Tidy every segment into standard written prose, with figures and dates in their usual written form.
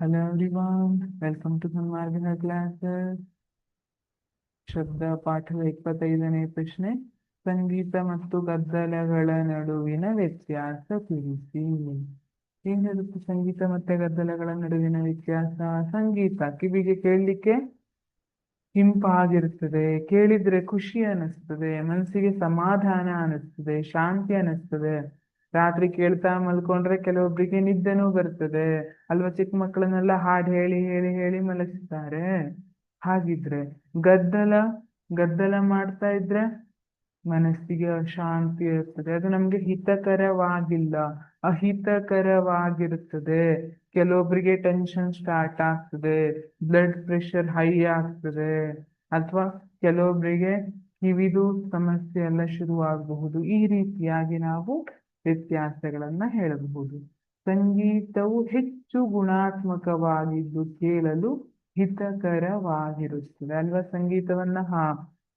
Hello everyone, welcome to Sanmargina classes. ಶಬ್ದ ಪಾಠದ 25ನೇ ಪ್ರಶ್ನೆ. ಸಂಗೀತ ಮತ್ತು ಗದ್ದಲಗಳ ನಡುವಿನ ವ್ಯತ್ಯಾಸ ತಿಳಿಸಿ. ಏನಿರುತ್ತೆ ಸಂಗೀತ ಮತ್ತೆ ಗದ್ದಲಗಳ ನಡುವಿನ ವ್ಯತ್ಯಾಸ? ಸಂಗೀತ ಕಿವಿಗೆ ಕೇಳಲಿಕ್ಕೆ ಇಂಪಾಗಿರ್ತದೆ, ಕೇಳಿದ್ರೆ ಖುಷಿ ಅನಿಸ್ತದೆ, ಮನಸ್ಸಿಗೆ ಸಮಾಧಾನ ಅನಿಸ್ತದೆ, ಶಾಂತಿ ಅನಿಸ್ತದೆ. ರಾತ್ರಿ ಕೇಳ್ತಾ ಮಲ್ಕೊಂಡ್ರೆ ಕೆಲವೊಬ್ಬರಿಗೆ ನಿದ್ದೆನೂ ಬರ್ತದೆ ಅಲ್ವಾ? ಚಿಕ್ಕ ಮಕ್ಕಳನ್ನೆಲ್ಲ ಹಾಡು ಹೇಳಿ ಹೇಳಿ ಹೇಳಿ ಮಲಗಿಸ್ತಾರೆ. ಹಾಗಿದ್ರೆ ಗದ್ದಲ ಗದ್ದಲ ಮಾಡ್ತಾ ಇದ್ರೆ ಮನಸ್ಸಿಗೆ ಅಶಾಂತಿ ಇರ್ತದೆ, ಅದು ನಮ್ಗೆ ಹಿತಕರವಾಗಿಲ್ಲ, ಅಹಿತಕರವಾಗಿರುತ್ತದೆ. ಕೆಲವೊಬ್ಬರಿಗೆ ಟೆನ್ಷನ್ ಸ್ಟಾರ್ಟ್ ಆಗ್ತದೆ, ಬ್ಲಡ್ ಪ್ರೆಷರ್ ಹೈ ಆಗ್ತದೆ, ಅಥವಾ ಕೆಲವೊಬ್ಬರಿಗೆ ಕಿವಿದು ಸಮಸ್ಯೆ ಎಲ್ಲ ಶುರು ಆಗಬಹುದು. ಈ ರೀತಿಯಾಗಿ ನಾವು ವ್ಯತ್ಯಾಸಗಳನ್ನ ಹೇಳಬಹುದು. ಸಂಗೀತವು ಹೆಚ್ಚು ಗುಣಾತ್ಮಕವಾಗಿದ್ದು ಕೇಳಲು ಹಿತಕರವಾಗಿರುತ್ತದೆ ಅಲ್ವಾ? ಸಂಗೀತವನ್ನ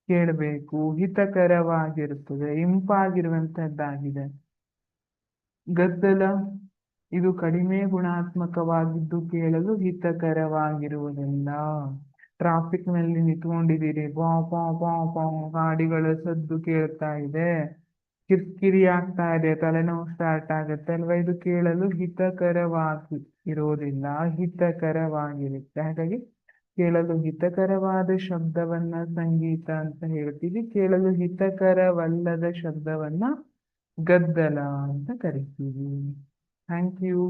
ಕೇಳಬೇಕು, ಹಿತಕರವಾಗಿರುತ್ತದೆ, ಇಂಪಾಗಿರುವಂತಹದ್ದಾಗಿದೆ. ಗದ್ದಲ ಇದು ಕಡಿಮೆ ಗುಣಾತ್ಮಕವಾಗಿದ್ದು ಕೇಳಲು ಹಿತಕರವಾಗಿರುವುದಿಲ್ಲ. ಟ್ರಾಫಿಕ್ ನಲ್ಲಿ ನಿಂತ್ಕೊಂಡಿದ್ದೀರಿ, ಬಾ ಬಾ ಬಾ ಬಾ ಗಾಡಿಗಳ ಸದ್ದು ಕೇಳ್ತಾ ಇದೆ, ಕಿರ್ಕಿರಿ ಆಗ್ತಾ ಇದೆ, ತಲೆನೋವು ಸ್ಟಾರ್ಟ್ ಆಗುತ್ತೆ ಅಲ್ವಾ? ಇದು ಕೇಳಲು ಹಿತಕರವಾಗಿ ಇರೋದಿಲ್ಲ, ಅಹಿತಕರವಾಗಿರುತ್ತೆ. ಹಾಗಾಗಿ ಕೇಳಲು ಹಿತಕರವಾದ ಶಬ್ದವನ್ನ ಸಂಗೀತ ಅಂತ ಹೇಳ್ತೀವಿ, ಕೇಳಲು ಹಿತಕರವಲ್ಲದ ಶಬ್ದವನ್ನ ಗದ್ದಲ ಅಂತ ಕರಿತೀವಿ. Thank you.